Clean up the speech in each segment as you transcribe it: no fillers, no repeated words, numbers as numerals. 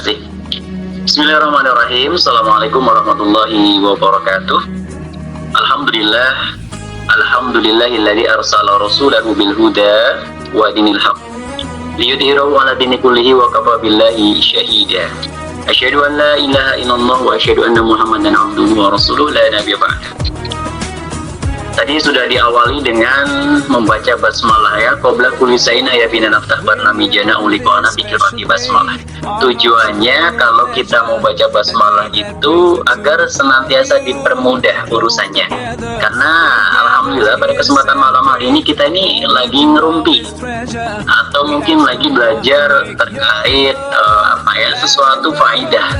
kasih. Bismillahirrahmanirrahim. Assalamualaikum warahmatullahi wabarakatuh. Alhamdulillahilladzi arsala rasulahu bil huda wa dinil haq liyudhhirahu 'ala dini kullihi wa kafa billahi syahida. Asyhadu an la ilaha illallah wa asyhadu anna Muhammadan 'abduhu wa rasuluhu la nabiyya ba'da. Tadi sudah diawali dengan membaca basmalah ya. Qabla kulli shay'in ayabina naftah barnamijana uliqana fikirati basmalah. Tujuannya kalau kita mau baca basmalah itu agar senantiasa dipermudah urusannya. Karena alhamdulillah pada kesempatan malam hari ini kita ini lagi ngerumpi atau mungkin lagi belajar terkait sesuatu faidah.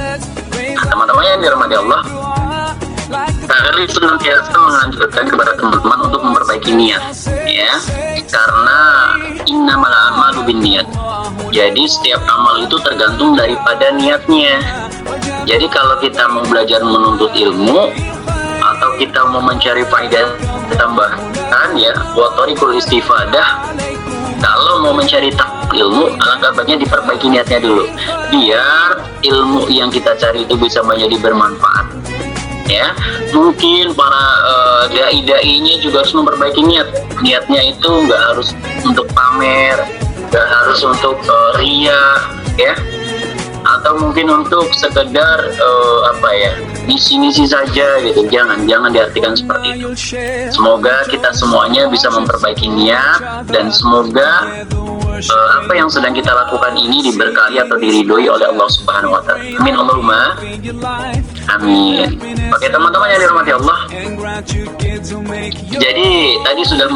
Nah, teman-teman yang dirahmati Allah, Kali senantiasa menganjurkan kepada teman-teman untuk memperbaiki niat, ya, karena innamal a'malu binniyat. Jadi setiap amal itu tergantung daripada niatnya. Jadi kalau kita mau belajar menuntut ilmu atau kita mau mencari faedah tambahan, ya, wa thariqul istifadah. Kalau mau mencari ilmu, alangkah baiknya diperbaiki niatnya dulu, biar ilmu yang kita cari itu bisa menjadi bermanfaat. Ya, mungkin para dai-dainya juga harus memperbaiki niatnya itu nggak harus untuk pamer, nggak harus untuk ria, ya, atau mungkin untuk sekedar misi-misi saja gitu. Jangan diartikan seperti itu. Semoga kita semuanya bisa memperbaiki niat, dan semoga apa yang sedang kita lakukan ini diberkahi atau diridhoi oleh Allah Subhanahu wa Ta'ala. Amin Allahumma amin. Oke teman-teman yang dirahmati Allah, jadi tadi sudah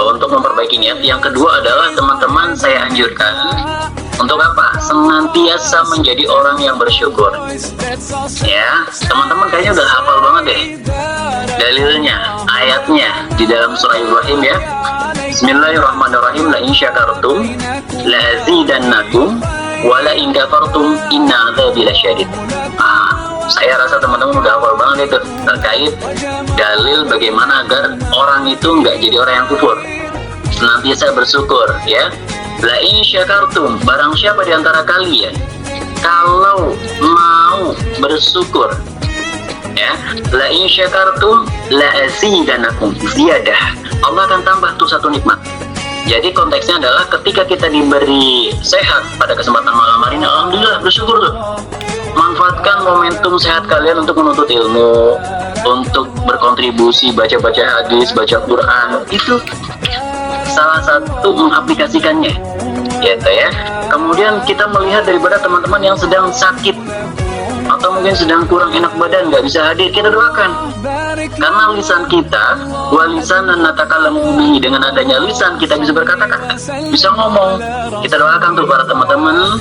untuk memperbaiki niat. Yang kedua adalah teman-teman saya anjurkan untuk apa? Senantiasa menjadi orang yang bersyukur. Ya, teman-teman kayaknya udah hafal banget deh dalilnya, ayatnya di dalam surah Ibrahim ya. Bismillahirrahmanirrahim. La in syakartum la azidannakum wa la in kafartum inna adzabi lasyadid. Saya rasa teman-teman udah hafal banget itu terkait dalil bagaimana agar orang itu nggak jadi orang yang kufur, senantiasa bersyukur ya. La in syakartum, barang siapa di antara kalian kalau mau bersyukur ya, la in syakartum la azidanakum, ziyadah, Allah akan tambah tuh satu nikmat. Jadi konteksnya adalah ketika kita diberi sehat pada kesempatan malam hari ini, alhamdulillah bersyukur tuh. Manfaatkan momentum sehat kalian untuk menuntut ilmu, untuk berkontribusi, baca-baca hadis, baca Quran. Itu salah satu mengaplikasikannya, gitu ya. Kemudian kita melihat daripada teman-teman yang sedang sakit atau mungkin sedang kurang enak badan, nggak bisa hadir, kita doakan. Karena lisan kita, walisanan natakallamu bihi, dengan adanya lisan kita bisa berkata-kata, bisa ngomong. Kita doakan tuh para teman-teman,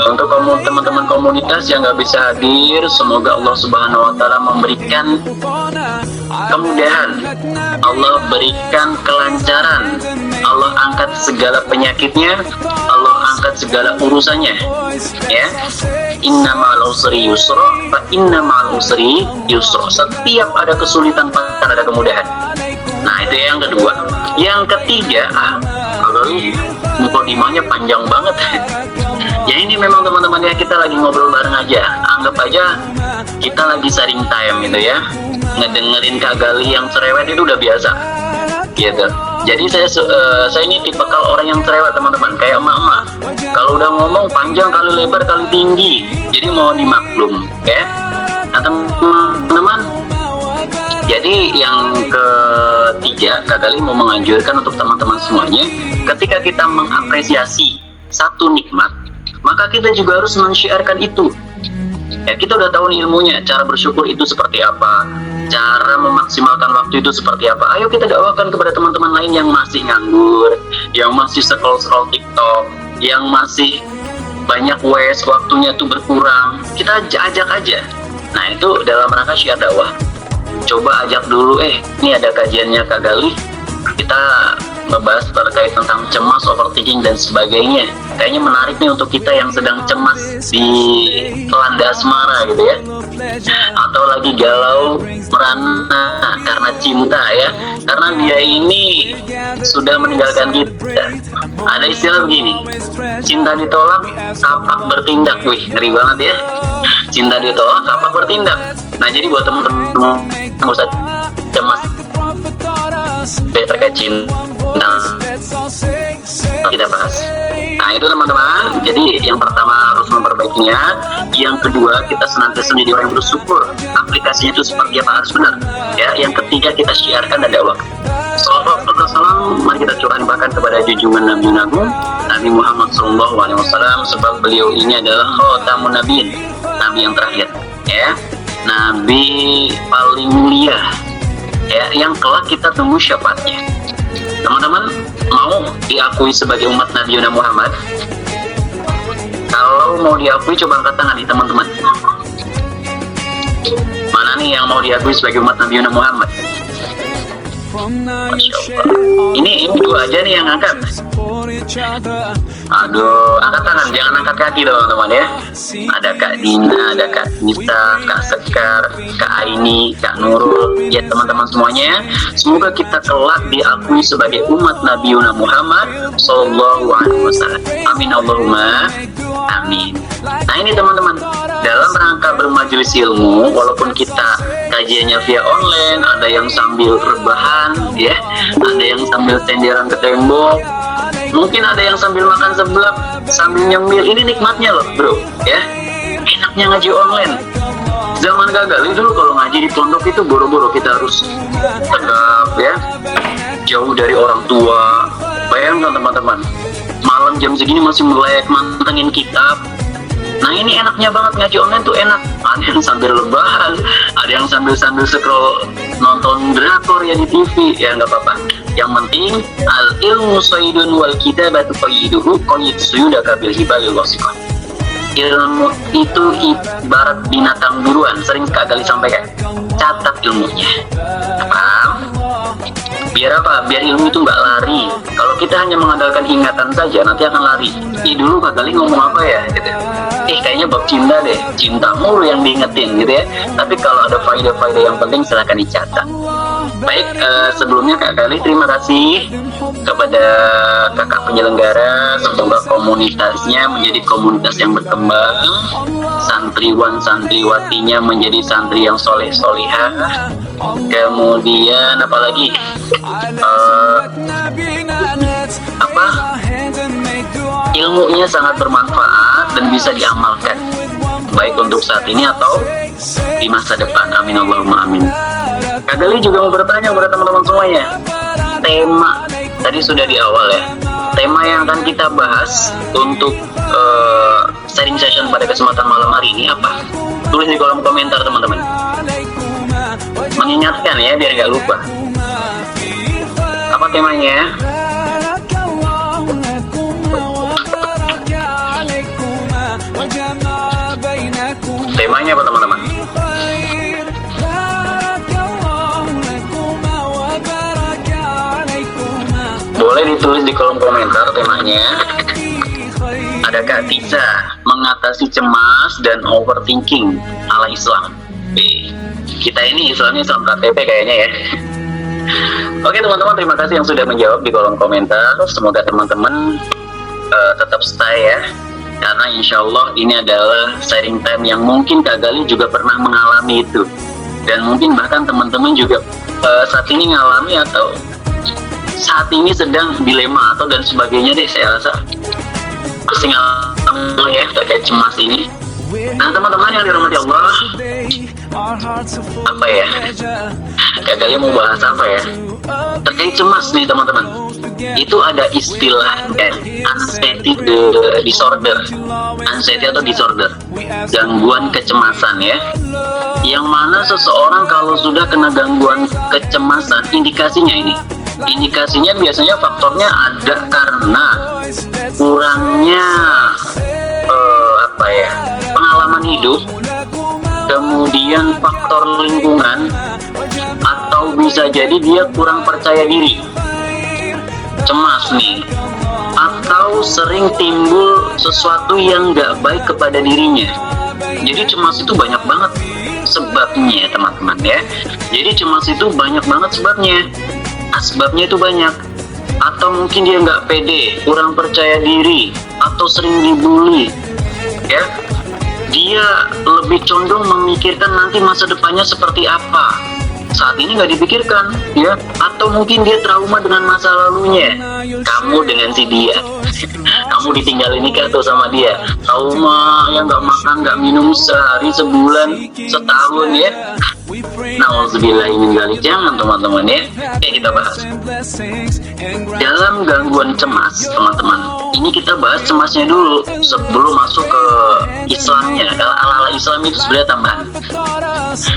untuk teman-teman komunitas yang nggak bisa hadir, semoga Allah Subhanahu wa Ta'ala memberikan kemudahan, Allah berikan kelancaran, Allah angkat segala penyakitnya, Allah angkat segala urusannya, ya. Inna ma'al usri yusra, fa inna ma'al usri yusra. Setiap ada kesulitan pasti ada kemudahan. Nah itu yang kedua. Yang ketiga, mukadimahnya panjang banget. Ya ini memang teman-teman ya, kita lagi ngobrol bareng aja. Anggap aja kita lagi sharing time gitu ya. Ngedengerin Kak Gali yang cerewet itu udah biasa, gitu. Jadi saya ini tipikal orang yang cerewet teman-teman, kayak emak-emak. Kalau udah ngomong panjang kali lebar kali tinggi, jadi mau dimaklum, ya. Nah teman-teman, jadi yang ketiga, Kak Gali mau menganjurkan untuk teman-teman semuanya, ketika kita mengapresiasi satu nikmat, maka kita juga harus men-syiarkan itu. Ya, kita udah tahu nih ilmunya, cara bersyukur itu seperti apa, cara memaksimalkan waktu itu seperti apa. Ayo kita dakwakan kepada teman-teman lain yang masih nganggur, yang masih scroll TikTok, yang masih banyak waktunya tuh berkurang. Kita ajak aja. Nah itu dalam rangka syiar dakwah. Coba ajak dulu, ini ada kajiannya Kak Gali, kita ngebahas terkait tentang cemas, overthinking dan sebagainya. Kayaknya menarik nih untuk kita yang sedang cemas di landa asmara gitu ya. atau lagi galau merana karena cinta ya, karena dia ini sudah meninggalkan kita. Ada istilah begini, cinta ditolak kapak bertindak. Wih, ngeri banget ya, cinta ditolak kapak bertindak. Nah, jadi buat teman-teman nggak usah cemas terkait cinta, kita bahas. Nah, itu teman-teman. Jadi yang pertama harus memperbaikinya, yang kedua kita senantiasa menjadi orang yang bersyukur, aplikasinya itu seperti apa harus benar ya. Yang ketiga kita syiarkan dan dakwah. Sallallahu mari kita curahkan kepada junjungan Nabi Muhammad SAW, sebab beliau ini adalah khatamun nabiin, nabi yang terakhir ya, nabi paling mulia ya, yang kelak kita tunggu syafaatnya. Teman-teman mau diakui sebagai umat Nabi Muhammad? Kalau mau diakui coba angkat tangan nih teman-teman. Mana nih yang mau diakui sebagai umat Nabi Muhammad? Masya Allah. Ini dua aja nih yang angkat. Aduh, angkat tangan, jangan angkat kaki teman-teman ya. Ada Kak Dina, ada Kak Nisa, Kak Sekar, Kak Aini, Kak Nurul. Ya teman-teman semuanya, semoga kita kelak diakui sebagai umat Nabi Muhammad Sallallahu Alaihi Wasallam. Amin Allahumma amin. Nah ini teman-teman, dalam rangka bermajelis ilmu, walaupun kita kajiannya via online, ada yang sambil rebahan ya, ada yang sambil senderan ke tembok, mungkin ada yang sambil makan seblak, sambil nyemil. Ini nikmatnya loh bro ya, enaknya ngaji online. Zaman gagal dulu kalau ngaji di pondok itu boro-boro kita harus tegap ya, jauh dari orang tua. Bayangkan teman-teman, malam jam segini masih melek mantengin kitab. Nah ini enaknya banget ngaji online tuh enak. Ada yang sambil rebahan, ada yang sambil scroll nonton drakor ya di TV, ya nggak apa-apa. Yang penting al ilmu sayyidun wal kitabatu qayyiduhu qayyid suyudaka bil hibalil wasiqah. Ilmu itu ibarat binatang buruan, sering Kak Gali sampaikan. Catat ilmunya. Paham? Biar apa? Biar ilmu itu nggak lari. Kalau kita hanya mengandalkan ingatan saja, nanti akan lari. Dulu Kak Gali ngomong apa ya? Gitu. Kayaknya bab cinta deh, cinta mulu yang diingetin gitu ya. Tapi kalau ada faedah-faedah yang penting silahkan dicatat. Baik, sebelumnya Kak Gali terima kasih kepada kakak penyelenggara. Semoga komunitasnya menjadi komunitas yang berkembang, santriwan santriwatinya menjadi santri yang soleh solihah. Kemudian apalagi ilmunya sangat bermanfaat dan bisa diamalkan baik untuk saat ini atau di masa depan. Amin Allahumma amin. Kak Gali juga mau bertanya kepada teman-teman semuanya, tema tadi sudah di awal ya, tema yang akan kita bahas untuk sharing session pada kesempatan malam hari ini apa? Tulis di kolom komentar teman-teman, mengingatkan ya biar nggak lupa. Apa temanya? Temanya apa teman-teman? Boleh ditulis di kolom komentar temanya. Ada Kak Tisa, mengatasi cemas dan overthinking ala Islam. Kita ini Islamnya Islam KTP kayaknya ya. Oke teman-teman, terima kasih yang sudah menjawab di kolom komentar. Semoga teman-teman tetap stay ya, karena insya Allah ini adalah sharing time yang mungkin Kak Gali juga pernah mengalami itu, dan mungkin bahkan teman-teman juga saat ini ngalami atau saat ini sedang dilema atau dan sebagainya deh. Saya rasa pasti ngalamin ya terkait cemas ini. Nah teman-teman yang dirahmati Allah, apa ya, Kak Gali mau bahas apa ya terkait cemas nih teman-teman. Itu ada istilah anxiety disorder, anxiety atau disorder, gangguan kecemasan ya, yang mana seseorang kalau sudah kena gangguan kecemasan, indikasinya biasanya faktornya ada karena kurangnya pengalaman hidup, kemudian faktor lingkungan, atau bisa jadi dia kurang percaya diri, cemas nih, atau sering timbul sesuatu yang nggak baik kepada dirinya. Jadi cemas itu banyak banget sebabnya teman-teman ya. Jadi cemas itu banyak banget sebabnya. Asbabnya itu banyak. Atau mungkin dia nggak pede, kurang percaya diri, atau sering dibully ya. Dia lebih condong memikirkan nanti masa depannya seperti apa, saat ini nggak dipikirkan ya. Atau mungkin dia trauma dengan masa lalunya. Kamu dengan si dia kamu ditinggalin nikah tuh sama dia, trauma yang nggak makan nggak minum sehari, sebulan, setahun ya. Nauzubillahi, jangan teman-teman ya. Oke, kita bahas dalam gangguan cemas teman-teman. Ini kita bahas cemasnya dulu sebelum masuk ke Islamnya. Kalau ala-ala Islam itu sebenarnya tambahan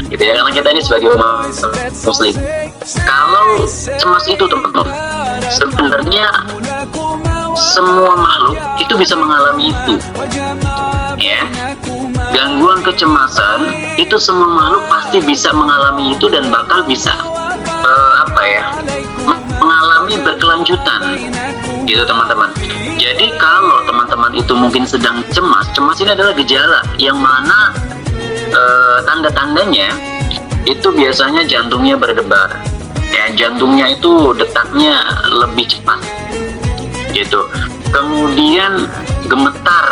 gitu ya, karena kita ini sebagai umat muslim. Kalau cemas itu teman-teman, sebenarnya semua makhluk itu bisa mengalami itu ya. Gangguan kecemasan itu semua makhluk pasti bisa mengalami itu dan bakal bisa mengalami berkelanjutan gitu teman-teman. Jadi kalau teman-teman itu mungkin sedang cemas ini adalah gejala yang mana tanda-tandanya itu biasanya jantungnya berdebar ya, jantungnya itu detaknya lebih cepat gitu, kemudian gemetar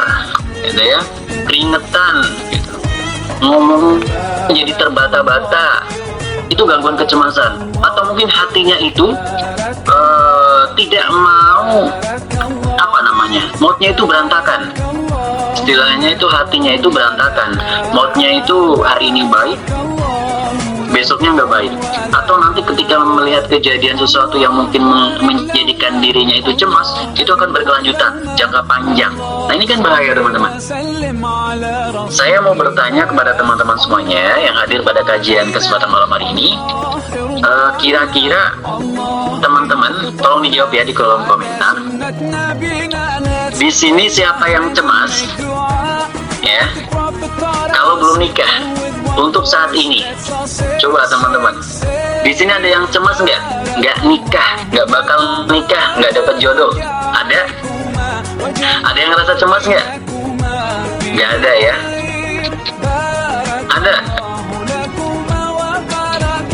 gitu ya, keringetan gitu, ngomong jadi terbata-bata, itu gangguan kecemasan. Atau mungkin hatinya itu tidak mau moodnya itu berantakan, istilahnya itu hatinya itu berantakan, moodnya itu hari ini baik, besoknya nggak baik. Atau nanti ketika melihat kejadian sesuatu yang mungkin menjadikan dirinya itu cemas, itu akan berkelanjutan jangka panjang. Nah ini kan bahaya teman-teman. Saya mau bertanya kepada teman-teman semuanya yang hadir pada kajian kesempatan malam hari ini, kira-kira teman-teman tolong dijawab ya di kolom komentar. Di sini siapa yang cemas ya kalau belum nikah untuk saat ini? Coba teman-teman, di sini ada yang cemas nggak nikah, nggak bakal nikah, nggak dapat jodoh? Ada yang ngerasa cemas nggak ada ya? Ada.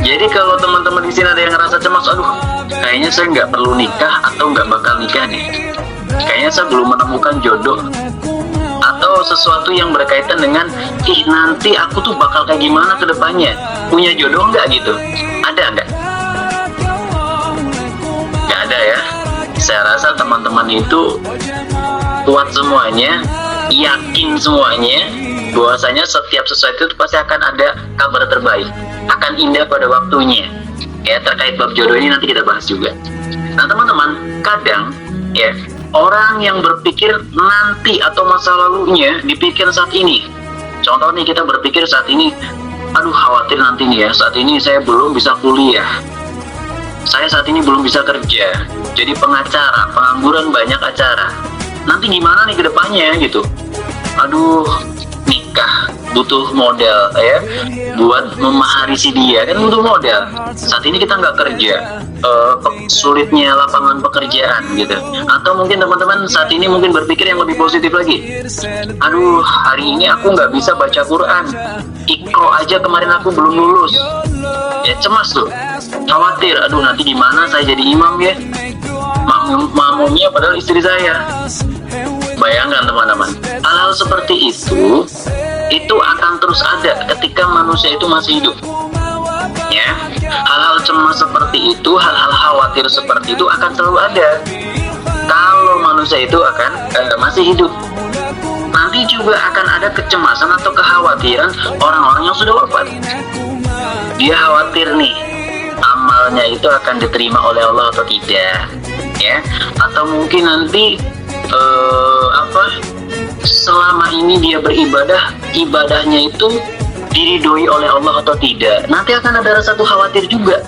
Jadi kalau teman-teman di sini ada yang ngerasa cemas, aduh kayaknya saya nggak perlu nikah atau nggak bakal nikah nih, kayaknya saya belum menemukan jodoh, atau sesuatu yang berkaitan dengan nanti aku tuh bakal kayak gimana ke depannya, punya jodoh nggak gitu? Ada nggak? Nggak ada ya. Saya rasa teman-teman itu kuat semuanya, yakin semuanya bahwasanya setiap sesuatu itu pasti akan ada kabar terbaik, akan indah pada waktunya ya. Terkait bab jodoh ini nanti kita bahas juga. Nah teman-teman, kadang ya orang yang berpikir nanti atau masa lalunya dipikir saat ini. Contoh nih, kita berpikir saat ini, aduh khawatir nanti nih ya, saat ini saya belum bisa kuliah, saya saat ini belum bisa kerja, jadi pengacara, pengangguran, banyak acara, nanti gimana nih ke depannya gitu. Aduh, nikah butuh modal ya, buat memahari si dia kan butuh modal. Saat ini kita nggak kerja, sulitnya lapangan pekerjaan gitu. Atau mungkin teman-teman saat ini mungkin berpikir yang lebih positif lagi, aduh hari ini aku nggak bisa baca Quran, Iqro aja kemarin aku belum lulus ya, cemas tuh, khawatir, aduh nanti gimana saya jadi imam ya, makmumnya padahal istri saya. Bayangkan teman-teman, hal-hal seperti itu akan terus ada ketika manusia itu masih hidup ya. Hal-hal cemas seperti itu, hal-hal khawatir seperti itu akan selalu ada kalau manusia itu akan masih hidup. Nanti juga akan ada kecemasan atau kekhawatiran orang-orang yang sudah wafat. Dia khawatir nih, amalnya itu akan diterima oleh Allah atau tidak ya. Atau mungkin nanti selama ini dia beribadah, ibadahnya itu diridhoi oleh Allah atau tidak. Nanti akan ada rasa khawatir juga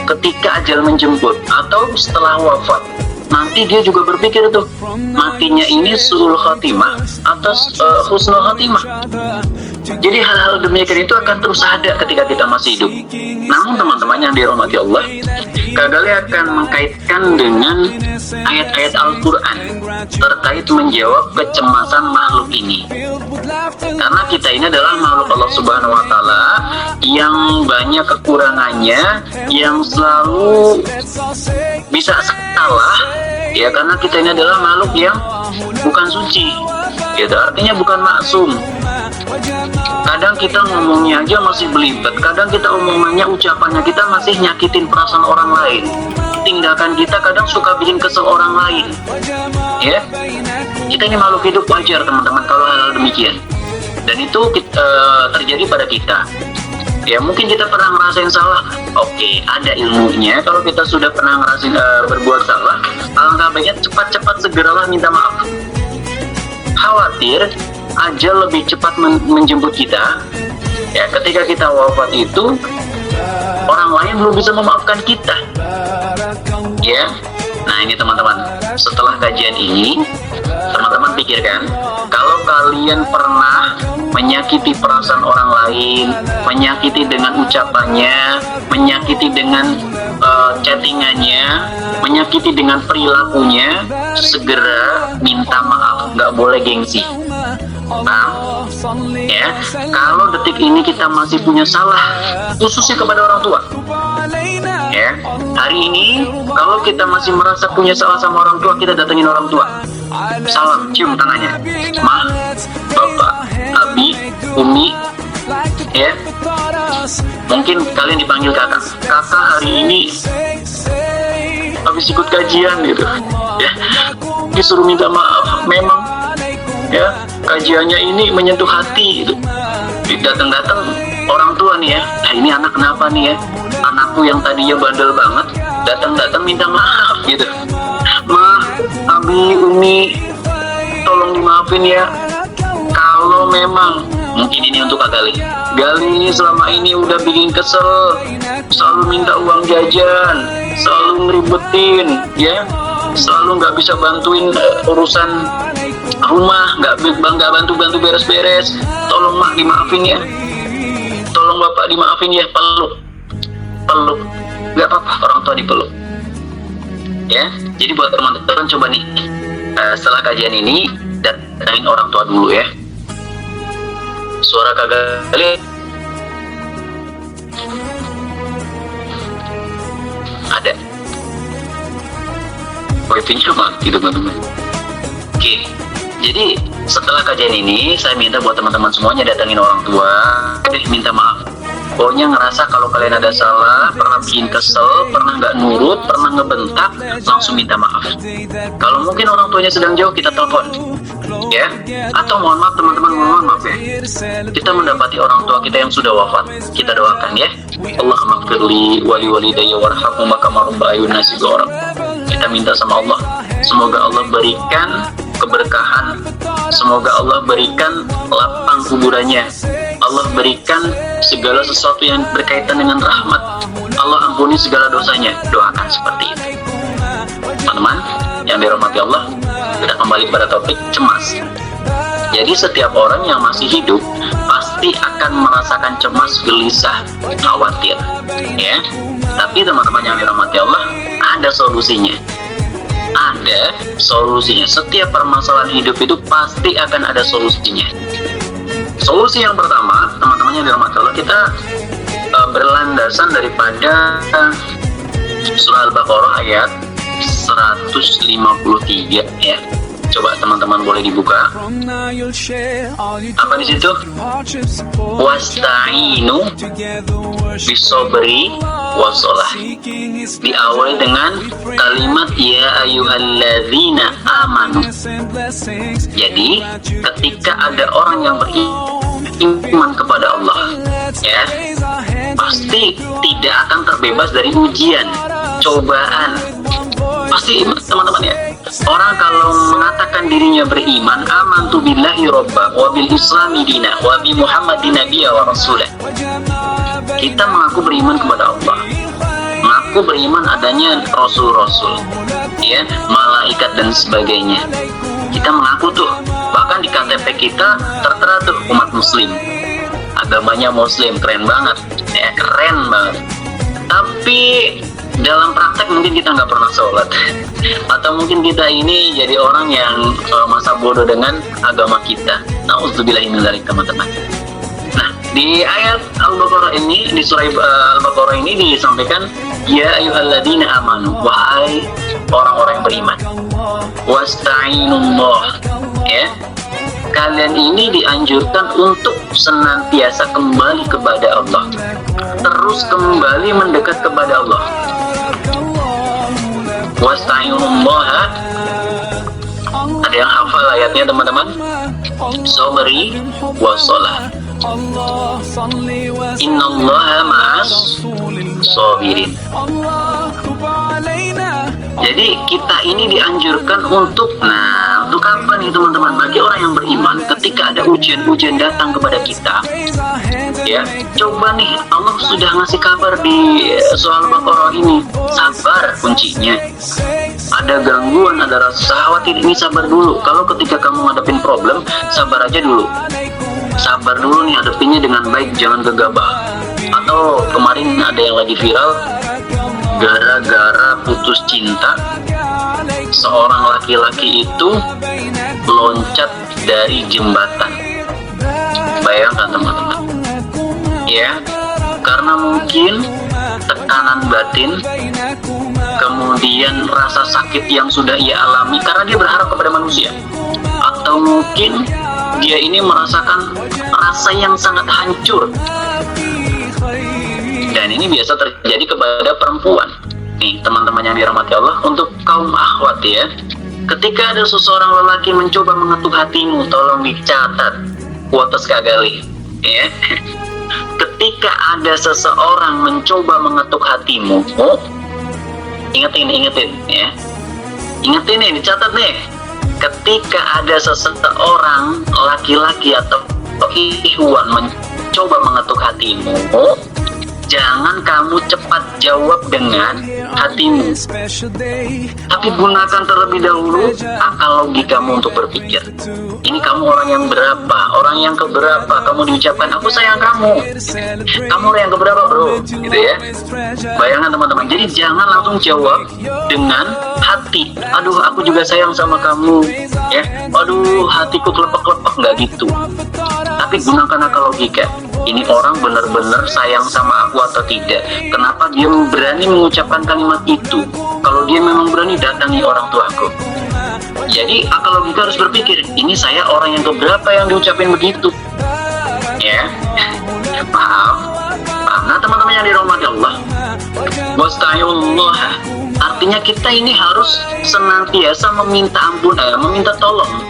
ketika ajal menjemput atau setelah wafat. Nanti dia juga berpikir tuh, matinya ini su'ul khatimah atau husnul khatimah. Jadi hal-hal demikian itu akan terus ada ketika kita masih hidup. Namun teman-teman yang dirahmati Allah, Kak Gali akan mengkaitkan dengan ayat-ayat Al-Quran terkait menjawab kecemasan makhluk ini. Karena kita ini adalah makhluk Allah Subhanahu wa Ta'ala yang banyak kekurangannya, yang selalu bisa salah, ya, karena kita ini adalah makhluk yang bukan suci, gitu, artinya bukan maksum. Kadang kita ngomongnya aja masih belibet, kadang kita omongannya, ucapannya kita masih nyakitin perasaan orang lain, tindakan kita kadang suka bikin kesel orang lain, ya. Kita ini makhluk hidup, wajar teman-teman kalau hal-hal demikian, dan itu terjadi pada kita. Ya, mungkin kita pernah ngerasain salah, oke, ada ilmunya. Kalau kita sudah pernah ngerasain berbuat salah, alangkah baiknya cepat-cepat segeralah minta maaf. Khawatir ajal lebih cepat menjemput kita, ya, ketika kita wafat itu orang lain belum bisa memaafkan kita, ya. Nah, ini teman-teman, setelah kajian ini teman-teman pikirkan, kalau kalian pernah menyakiti perasaan orang lain, menyakiti dengan ucapannya, menyakiti dengan chattingannya, menyakiti dengan perilakunya, segera minta maaf, nggak boleh gengsi. Nah, ya, kalau detik ini kita masih punya salah, khususnya kepada orang tua, ya, hari ini kalau kita masih merasa punya salah sama orang tua, kita datengin orang tua, salam, cium tangannya, Ma, Bapak, Abi, Umi, ya, mungkin kalian dipanggil kakak, hari ini habis ikut kajian gitu, ya, disuruh minta maaf, memang, ya, kajiannya ini menyentuh hati gitu. Datang-datang orang tua nih, ya, nah ini anak kenapa nih, ya, anakku yang tadinya bandel banget datang-datang minta maaf gitu. Ma, Abi, Umi, tolong dimaafin ya. Kalau memang mungkin ini untuk Kak Gali ini selama ini udah bikin kesel, selalu minta uang jajan, selalu ngeribetin, ya, selalu nggak bisa bantuin urusan rumah, nggak bantu beres-beres, tolong Mak dimaafin ya, tolong Bapak dimaafin ya, peluk, nggak apa-apa orang tua dipeluk, ya. Jadi buat teman-teman coba nih, setelah kajian ini datangin orang tua dulu ya. Suara Kak Gali ada, wifi-nya mati teman-teman. Oke, jadi setelah kajian ini saya minta buat teman-teman semuanya datangin orang tua, minta maaf. Pokoknya ngerasa kalau kalian ada salah, pernah bikin kesel, pernah nggak nurut, pernah ngebentak, langsung minta maaf. Kalau mungkin orang tuanya sedang jauh, kita telepon, ya. Atau mohon maaf teman-teman, mohon maaf ya, kita mendapati orang tua kita yang sudah wafat, kita doakan ya. Allahumma firli wali walidayya warhamhuma kama rabbayani shighara. Kita minta sama Allah, semoga Allah berikan keberkahan, semoga Allah berikan lapang kuburannya, Allah berikan segala sesuatu yang berkaitan dengan rahmat, Allah ampuni segala dosanya. Doakan seperti itu teman-teman yang dirahmati Allah. Kita kembali pada topik cemas. Jadi setiap orang yang masih hidup pasti akan merasakan cemas, gelisah, khawatir, ya. Tapi teman-teman yang dirahmati Allah, ada solusinya. Ada solusinya. Setiap permasalahan hidup itu pasti akan ada solusinya. Solusi yang pertama, teman-teman yang dirahmati Allah, kita berlandasan daripada surah Al-Baqarah ayat 153 ya. Coba teman-teman boleh dibuka. Apa di situ? Wasta'inu bisobri wassalah. Diawali dengan kalimat ya ayyuhalladzina amanu. Jadi ketika ada orang yang beriman kepada Allah, ya, pasti tidak akan terbebas dari ujian, cobaan. Pasti teman-teman ya. Orang kalau mengatakan dirinya beriman, amantu billahi robba wa bil islami dina wa bi muhammadin nabiyya wa rasulah. Kita mengaku beriman kepada Allah, mengaku beriman adanya rasul-rasul, ya, malaikat dan sebagainya. Kita mengaku tuh, bahkan di KTP kita tertera tuh umat muslim, agamanya muslim, keren banget ya, keren banget. Tapi dalam praktek mungkin kita nggak pernah sholat, atau mungkin kita ini jadi orang yang masa bodoh dengan agama kita. Nauzubillahi min dzalik, teman-teman. Nah, di ayat Al-Baqarah ini, di surah Al-Baqarah ini disampaikan, ya ayyuhalladzina amanu, wahai orang-orang yang beriman, wasta'inullah, ya, kalian ini dianjurkan untuk senantiasa kembali kepada Allah, terus kembali mendekat kepada Allah. Wasta'inullah, ada yang hafal ayatnya, teman-teman? Sabri wassalah, innallaha ma'as sabirin. Jadi kita ini dianjurkan untuk apa nih, teman-teman? Bagi orang yang beriman, ketika ada ujian-ujian datang kepada kita, ya, coba nih, Allah sudah ngasih kabar di soal Baqarah ini, sabar kuncinya. Ada gangguan, ada rasa khawatir, ini sabar dulu. Kalau ketika kamu ngadepin problem, sabar aja dulu. Sabar dulu nih, hadapinnya dengan baik, jangan gegabah. Atau kemarin ada yang lagi viral, gara-gara putus cinta, seorang laki-laki itu loncat dari jembatan. Bayangkan, teman-teman, ya, karena mungkin tekanan batin, kemudian rasa sakit yang sudah ia alami karena dia berharap kepada manusia, atau mungkin dia ini merasakan rasa yang sangat hancur. Dan ini biasa terjadi kepada perempuan. Nih, teman-teman yang dirahmati Allah, untuk kaum akhwat ya, ketika ada seseorang lelaki mencoba mengetuk hatimu, tolong dicatat, kuotas kagali, ya. Ketika ada seseorang mencoba mengetuk hatimu, ingetin ya, ingetin nih, dicatat nih. Ketika ada seseorang laki-laki atau ikhwan mencoba mengetuk hatimu, jangan kamu cepat jawab dengan hatimu, tapi gunakan terlebih dahulu akal logikamu untuk berpikir. Ini kamu orang yang berapa? Orang yang keberapa? Kamu diucapkan, aku sayang kamu. Kamu orang yang keberapa, bro? Gitu ya. Bayangkan, teman-teman. Jadi jangan langsung jawab dengan hati. Aduh, aku juga sayang sama kamu. Ya, aduh, hatiku kelepek-kelepek, nggak gitu. Tapi gunakan akal logika. Ini orang benar-benar sayang sama aku atau tidak? Kenapa dia berani mengucapkan kalimat itu? Kalau dia memang berani, datangi orang tuaku. Jadi akal logika harus berpikir, ini saya orang yang keberapa yang diucapin begitu? Ya, paham? Nah, teman-teman yang dirahmati Allah, wasta'inullah, artinya kita ini harus senantiasa meminta ampun, meminta tolong,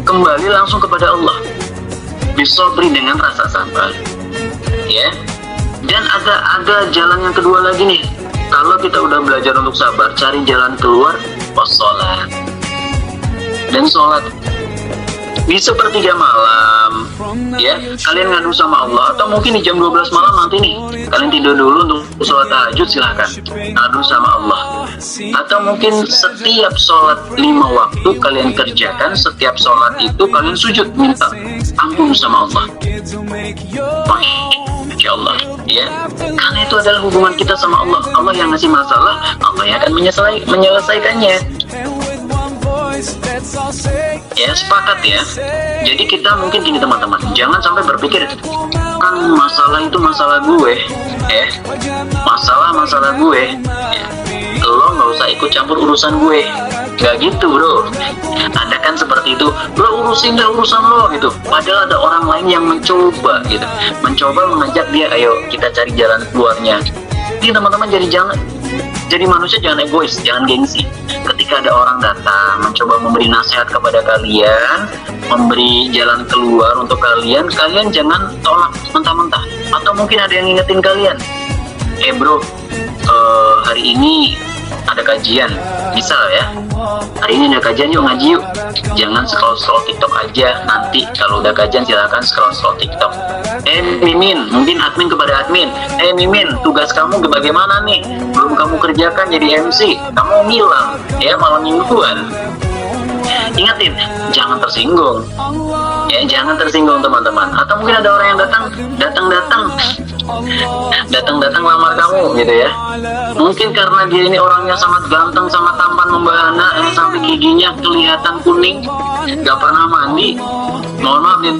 kembali langsung kepada Allah. Disobri dengan rasa sabar, ya. Dan ada jalan yang kedua lagi nih. Kalau kita udah belajar untuk sabar, cari jalan keluar, wassalah. Dan sholat di sepertiga malam, ya, kalian ngadu sama Allah, atau mungkin di jam 12 malam nanti nih, kalian tidur dulu untuk sholat tahajud, silahkan ngadu sama Allah. Atau mungkin setiap sholat 5 waktu kalian kerjakan, setiap sholat itu kalian sujud minta ampun sama Allah. Masya Allah, ya, karena itu adalah hubungan kita sama Allah. Allah yang ngasih masalah, Allah yang akan menyelesaikannya. Ya, sepakat ya. Jadi kita mungkin gini, teman-teman, jangan sampai berpikir, kan masalah itu masalah gue, ya, masalah gue, ya. Lo nggak usah ikut campur urusan gue, nggak gitu, bro. Ada kan seperti itu, lo urusin dah urusan lo gitu. Padahal ada orang lain yang mencoba gitu, mencoba mengajak dia, ayo kita cari jalan keluarnya. Ini, teman-teman, jadi manusia jangan egois, jangan gengsi. Ketika ada orang datang mencoba memberi nasihat kepada kalian, memberi jalan keluar untuk kalian jangan tolak mentah-mentah. Atau mungkin ada yang ngingetin kalian, bro, hari ini ada kajian, misal ya, hari ini ada kajian, yuk ngaji yuk. Jangan scroll TikTok aja, nanti kalau udah kajian silahkan scroll TikTok. Mimin, mungkin admin kepada admin, Mimin, tugas kamu bagaimana nih? Belum kamu kerjakan jadi MC, kamu ngilang, ya, malam mingguan. Ingatin, jangan tersinggung, ya, jangan tersinggung, teman-teman. Atau mungkin ada orang yang datang, datang-datang lamar kamu gitu ya. Mungkin karena dia ini orangnya sangat ganteng, sangat tampan, membahana, sampai giginya kelihatan kuning, gak pernah mandi. Mohon maaf nih,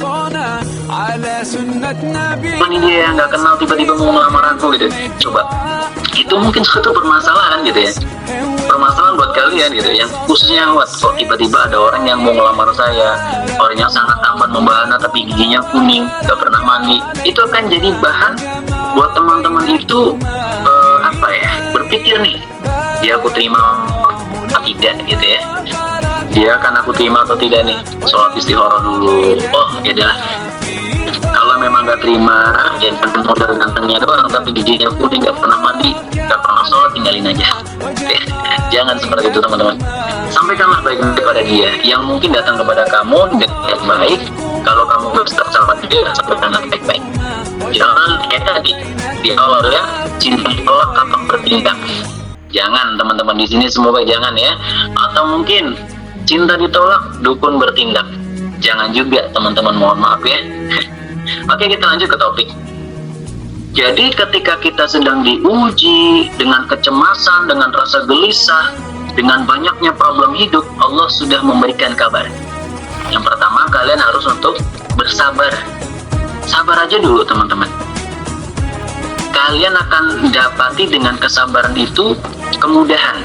ini dia yang gak kenal tiba-tiba mau melamar aku gitu. Coba, itu mungkin suatu permasalahan gitu ya, permasalahan buat kalian gitu, yang khususnya kok tiba-tiba ada orang yang mau melamar saya, orangnya sangat tampan, membahana, tapi giginya kuning, gak pernah mandi. Itu akan jadi bahan buat teman-teman itu berpikir nih, dia aku terima atau tidak gitu ya, dia akan aku terima atau tidak nih, sholat istikharah dulu. Oh ya dah, kalau memang gak terima, ya modal gantengnya doang tapi giginya kuning, gak pernah mandi, gak pernah sholat, tinggalin aja. Jangan seperti itu teman-teman. Sampaikanlah baik-baik kepada dia yang mungkin datang kepada kamu dengan baik. Kalau kamu bersikap sama dia, sampaikanlah baik-baik. Jangan kayak tadi di awal ya, cinta ditolak kapan bertindak. Jangan teman-teman, di sini semoga jangan ya. Atau mungkin cinta ditolak, dukun bertindak. Jangan juga teman-teman, mohon maaf ya. Oke, kita lanjut ke topik. Jadi ketika kita sedang diuji dengan kecemasan, dengan rasa gelisah, dengan banyaknya problem hidup, Allah sudah memberikan kabar. Yang pertama, kalian harus untuk bersabar. Sabar aja dulu teman-teman. Kalian akan dapati dengan kesabaran itu kemudahan.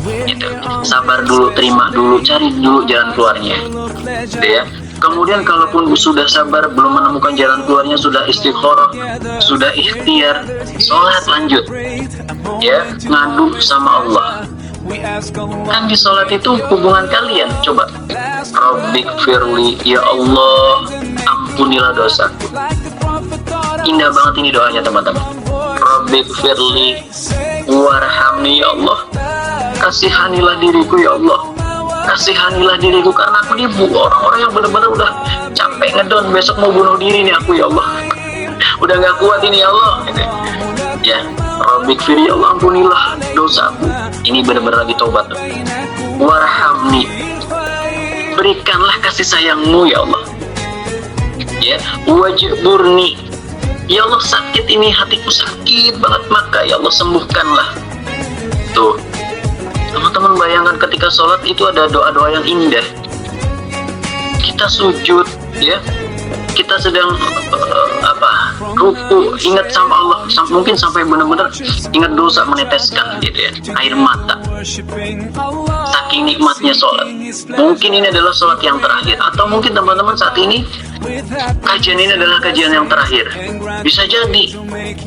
Gitu. Sabar dulu, terima dulu, cari dulu jalan keluarnya. Gitu ya. Kemudian kalaupun sudah sabar, belum menemukan jalan keluarnya, sudah istikharah, sudah ikhtiar, sholat lanjut. Ya, ngadu sama Allah. Kan di sholat itu hubungan kalian. Coba, Rabbik firli, ya Allah, ampunilah dosaku. Indah banget ini doanya teman-teman. Rabbik firli, warhamni, ya Allah, kasihanilah diriku ya Allah. Kasihanilah diriku karena aku dibu orang-orang yang benar-benar udah capek ngedon, besok mau bunuh diri nih aku ya Allah. Udah gak kuat ini ya Allah gitu. Ya, Rabbik firli, ya Allah, ampunilah dosaku. Ini benar-benar lagi tobat. Warhamni, berikanlah kasih sayangmu ya Allah. Ya, wajburni, ya Allah, sakit ini, hatiku sakit banget, maka ya Allah sembuhkanlah. Tuh teman-teman, bayangkan ketika sholat itu ada doa-doa yang indah. Kita sujud ya, kita sedang ruku, ingat sama Allah, mungkin sampai benar-benar ingat dosa, meneteskan gitu ya, air mata, saking nikmatnya sholat. Mungkin ini adalah sholat yang terakhir, atau mungkin teman-teman saat ini kajian ini adalah kajian yang terakhir. Bisa jadi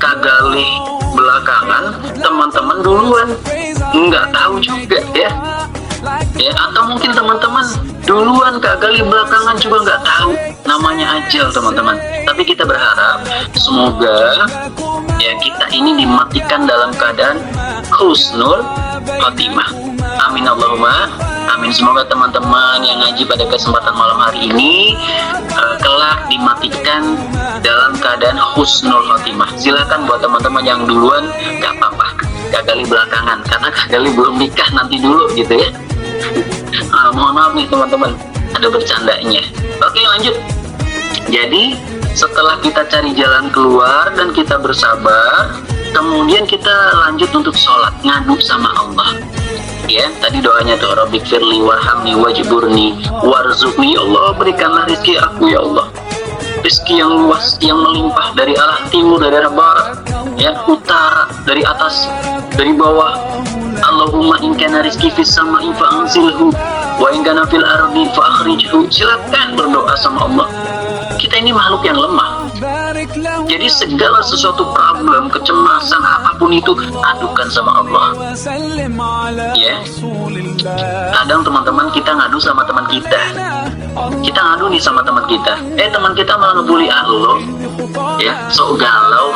kagali belakangan, teman-teman duluan, nggak tahu juga ya. Atau mungkin teman-teman duluan kagali belakangan juga nggak tahu, namanya ajal teman-teman. Tapi kita berharap semoga ya kita ini dimatikan dalam keadaan husnul khotimah. Amin Allahumma amin. Semoga teman-teman yang ngaji pada kesempatan malam hari ini kelak dimatikan dalam keadaan husnul khotimah. Silakan buat teman-teman yang duluan, gak apa-apa, gagali belakangan, karena gagali belum nikah, nanti dulu gitu ya. Mohon maaf nih teman-teman, ada bercandanya. Oke, lanjut. Jadi setelah kita cari jalan keluar dan kita bersabar, kemudian kita lanjut untuk sholat, ngadu sama Allah. Ya, tadi doanya tuh, Rabbik firli warhamni wajburni warzuqni, ya Allah, berikanlah rezeki aku ya Allah. Rezeki yang luas, yang melimpah, dari arah timur, dari arah barat, ya, utara, dari atas, dari bawah. Allahumma in kana rizqi fis sama'i fa anzilhu wa in kana fil ardi fa akhrijhu. Silakan berdoa sama Allah. Kita ini makhluk yang lemah. Jadi segala sesuatu problem, kecemasan, apapun itu, adukan sama Allah. Ya. Kadang teman-teman kita ngadu sama teman kita. Kita ngadu nih sama teman kita. Teman kita malah ngebully lo. Ya, sok galau.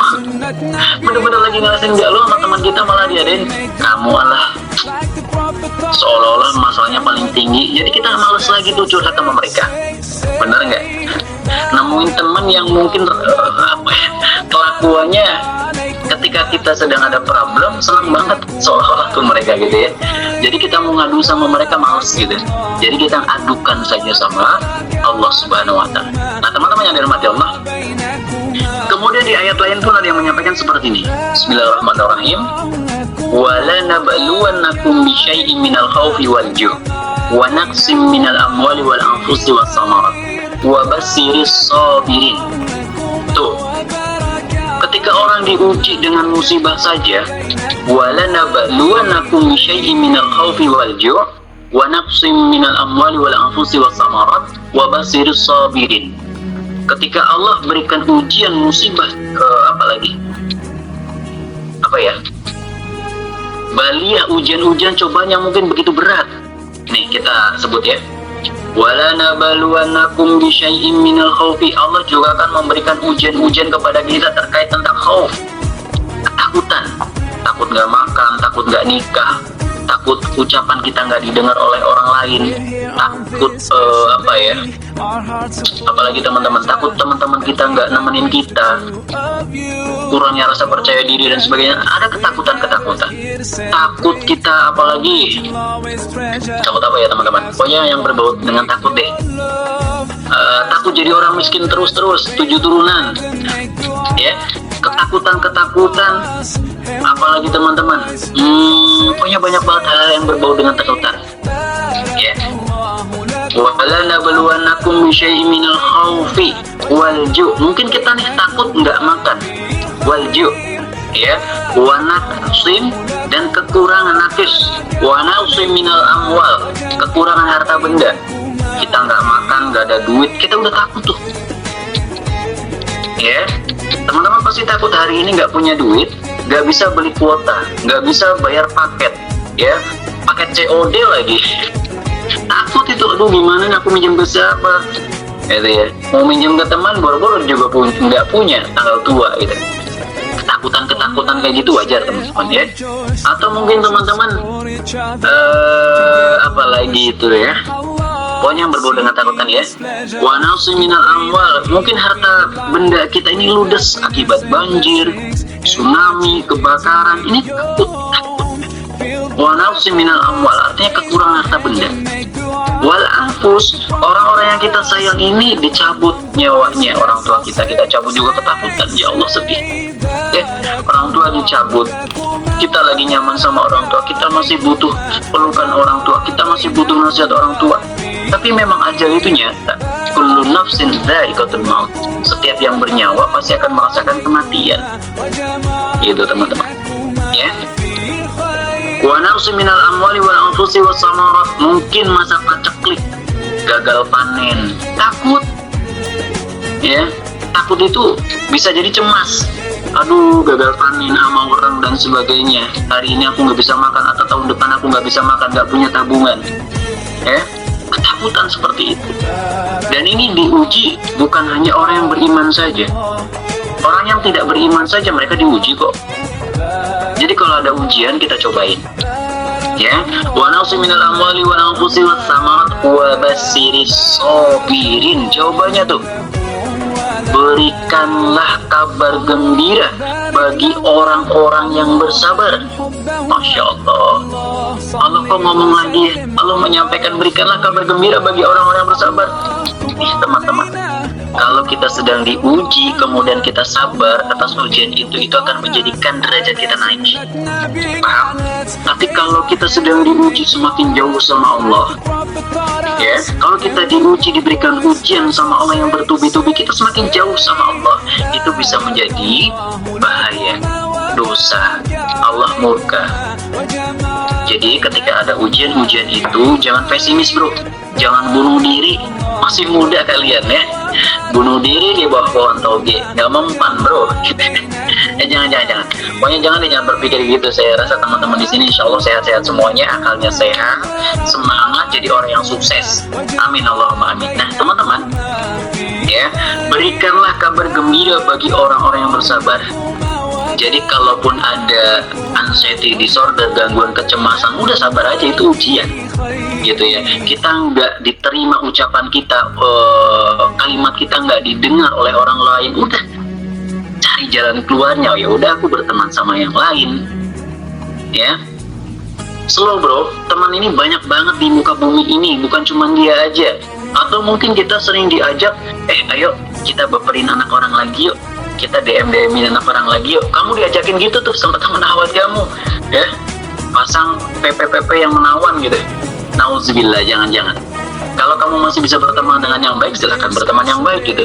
Bener-bener lagi ngerasain galau sama teman kita, malah diadain kamu Allah. Seolah-olah masalahnya paling tinggi. Jadi kita males lagi tuh curhat sama mereka. Bener nggak? Nemuin teman yang mungkin kelakuannya ketika kita sedang ada problem senang banget seolah-olah ke mereka gitu ya. Jadi kita mau ngadu sama mereka males gitu. Jadi kita adukan saja sama Allah Subhanahu wa Ta'ala. Nah teman-teman yang dirahmati Allah, Kemudian di ayat lain pun ada yang menyampaikan seperti ini. Bismillahirrahmanirrahim. Wala nabluwannakum bisyai'in minal khaufi wal ju' wa naqsim minal amwali wal anfusi was samarat wa bassiris sabirin. Tuh, ketika orang diuji dengan musibah saja, wala nabluwannakum bisyai'in minal khaufi wal ju' wa naqsim minal amwali wal anfusi was samarat wa bassiris sabirin. Ketika Allah berikan ujian musibah, apalagi apa ya, baliyah, ujian-ujian cobaan yang mungkin begitu berat. Nih kita sebut ya, wala nabluwannakum bisyai'in minal khaufi. Allah juga akan memberikan ujian-ujian kepada kita terkait tentang khauf, ketakutan, takut nggak makan, takut nggak nikah, takut ucapan kita nggak didengar oleh orang lain, takut apalagi teman-teman, takut teman-teman kita nggak nemenin kita, kurangnya rasa percaya diri dan sebagainya. Ada ketakutan-ketakutan, takut kita, apalagi takut apa ya teman-teman, pokoknya yang berbau dengan takut deh. Takut jadi orang miskin terus-terus 7 turunan ya, ketakutan, apalagi teman-teman, pokoknya banyak banget hal yang berbau dengan ketakutan ya. Wala nabluwannakum bisyai'in minal khaufi wal ju'. Mungkin kita nih takut nggak makan, wal ju' ya, wa naqsim, dan kekurangan, naqis, wa naqsim minal amwal, kekurangan harta benda. Kita nggak makan, nggak ada duit, kita udah takut tuh ya. Teman-teman pasti takut hari ini nggak punya duit, nggak bisa beli kuota, nggak bisa bayar paket ya, paket COD lagi. Takut itu, aduh gimana nih aku minjem ke siapa gitu ya, mau minjem ke teman boro-boro juga nggak punya, tanggal tua gitu. Ketakutan kayak gitu wajar teman-teman ya. Atau mungkin teman-teman apalagi itu ya, pokoknya yang berbau dengan takutan ya. Wa naqsim minal amwal, mungkin harta benda kita ini ludes akibat banjir, tsunami, kebakaran. Ini takut. Wa naqsim minal amwal artinya kekurangan harta benda. Wal anfus, orang-orang yang kita sayang ini dicabut nyawanya. Orang tua kita cabut juga, ketakutan. Ya Allah, sedih ya, orang tua dicabut. Kita lagi nyaman sama orang tua, kita masih butuh pelukan orang tua, kita masih butuh nasihat orang tua. Tapi memang ajal itu nyata. Kullu nafsin dha'iqatul maut. Setiap yang bernyawa pasti akan merasakan kematian. Gitu teman-teman ya. Wa naqsim minal amwali wal anfusi was samarat, mungkin masa paceklik, gagal panen, takut ya. Takut itu bisa jadi cemas, aduh gagal panen sama orang dan sebagainya, hari ini aku nggak bisa makan, atau tahun depan aku nggak bisa makan, nggak punya tabungan ya. Ketakutan seperti itu. Dan ini diuji bukan hanya orang yang beriman saja, orang yang tidak beriman saja mereka diuji kok. Jadi kalau ada ujian kita cobain ya. Wa naqsim minal amwali wal anfusi was samarat wa bassiris sabirin. Jawabannya tuh, berikanlah kabar gembira bagi orang-orang yang bersabar. Masya Allah, Allah kok ngomong lagi, Allah menyampaikan berikanlah kabar gembira bagi orang-orang yang bersabar. Teman-teman, kalau kita sedang diuji kemudian kita sabar atas ujian itu akan menjadikan derajat kita naik, paham? Tapi kalau kita sedang diuji semakin jauh sama Allah ya, kalau kita diuji diberikan ujian sama Allah yang bertubi-tubi, kita semakin jauh sama Allah, itu bisa menjadi bahaya, dosa, Allah murka. Jadi ketika ada ujian-ujian itu jangan pesimis bro, jangan bunuh diri, masih muda kalian ya, bunuh diri di bawah pohon toge, nggak mempan bro. Jangan, pokoknya jangan berpikir gitu. Saya rasa teman-teman di sini insya Allah sehat-sehat semuanya, akalnya sehat, semangat jadi orang yang sukses. Amin Allahumma amin. Nah teman-teman ya, berikanlah kabar gembira bagi orang-orang yang bersabar. Jadi kalaupun ada anxiety disorder, gangguan kecemasan, udah sabar aja, itu ujian gitu ya. Kita nggak diterima ucapan kita, kalimat kita nggak didengar oleh orang lain, udah cari jalan keluarnya. Ya udah, aku berteman sama yang lain ya. Slow bro, teman ini banyak banget di muka bumi ini, bukan cuma dia aja. Atau mungkin kita sering diajak, ayo kita baperin anak orang lagi yuk, kita DM-in anak orang lagi, yuk kamu diajakin gitu tuh sama teman awal kamu ya, pasang PP yang menawan gitu. Nauzubillah, jangan. Kalau kamu masih bisa berteman dengan yang baik, silahkan berteman yang baik gitu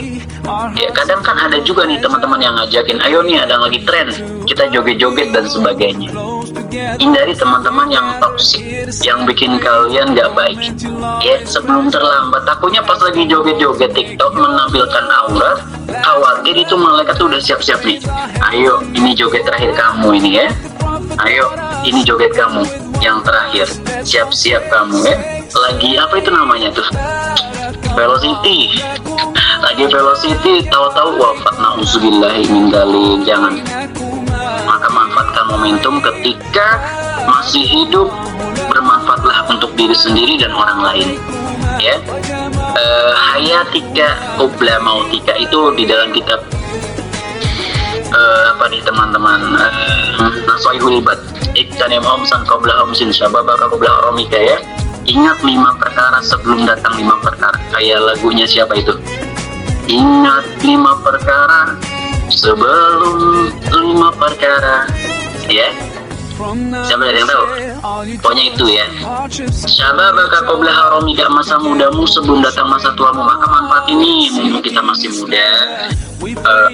ya. Kadang kan ada juga nih teman-teman yang ngajakin, ayo nih ada lagi tren, kita joget-joget dan sebagainya. Hindari teman-teman yang toksik, yang bikin kalian gak baik ya, sebelum terlambat. Takutnya pas lagi joget-joget TikTok menampilkan aurat, khawatir itu malaikat tuh udah siap-siap nih, ayo ini joget terakhir kamu ini ya, ayo ini joget kamu yang terakhir, siap-siap kamu ya. Lagi apa itu namanya tuh, velocity, lagi velocity, tahu-tahu wafat, nauzubillahi min dzalik. Jangan. Maka manfaatkan momentum ketika masih hidup, bermanfaatlah untuk diri sendiri dan orang lain ya. Hayatika qabla mautika itu di dalam kitab apa nih teman-teman, Nasihatul Ibad, iktanim omsan qabla omsin syababaka qabla haramika ya. Ingat 5 perkara sebelum datang 5 perkara. Kayak lagunya siapa itu? Ingat 5 perkara sebelum 5 perkara ya. Siapa ada yang tahu? Pokoknya itu ya. Syababaka qabla haramika, masa mudamu sebelum datang masa tuamu. Maka manfaat ini mumpung kita masih muda,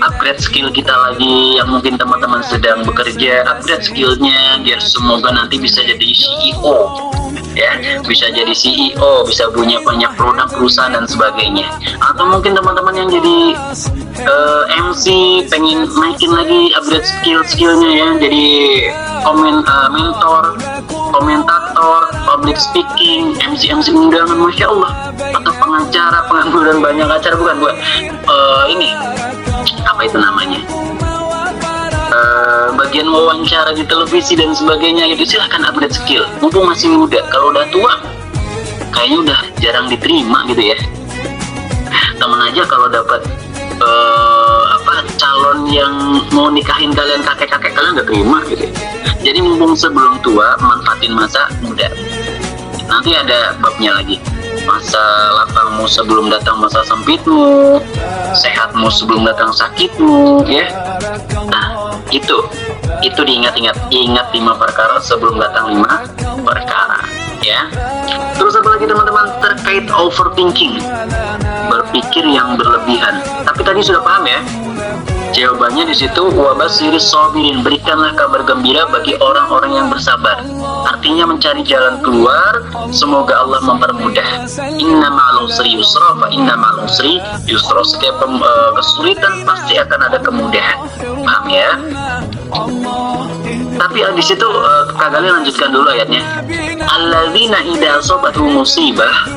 upgrade skill kita lagi. Yang mungkin teman-teman sedang bekerja, upgrade skillnya biar semoga nanti bisa jadi CEO ya, bisa jadi CEO, bisa punya banyak produk perusahaan dan sebagainya. Atau mungkin teman-teman yang jadi MC pengen naikin lagi upgrade skillnya ya, jadi mentor, komentator, public speaking, MC undangan, masya Allah, atau pengacara, pengangguran banyak acara, bukan ini apa itu namanya, bagian wawancara di televisi dan sebagainya gitu. Silahkan upgrade skill mumpung masih muda. Kalau udah tua kayaknya udah jarang diterima gitu ya. Temen aja kalau dapat calon yang mau nikahin kalian, kakek-kakek kalian gak terima gitu. Jadi mumpung sebelum tua, manfaatin masa muda. Nanti ada babnya lagi, masa lapangmu sebelum datang masa sempitmu, sehatmu sebelum datang sakitmu ya. Nah itu diingat-ingat. Ingat 5 perkara sebelum datang 5 perkara ya. Terus apa lagi teman-teman, terkait overthinking, berpikir yang berlebihan. Tapi tadi sudah paham ya jawabannya di situ. Wabashiris sabirin, berikanlah kabar gembira bagi orang-orang yang bersabar. Artinya mencari jalan keluar, semoga Allah mempermudah. Inna ma'al usri yusra, fa inna ma'al usri yusra. Setiap kesulitan pasti akan ada kemudahan. Paham ya? Tapi di situ Kak Gali lanjutkan dulu ayatnya. Alladzina idza asabatuhum musibah.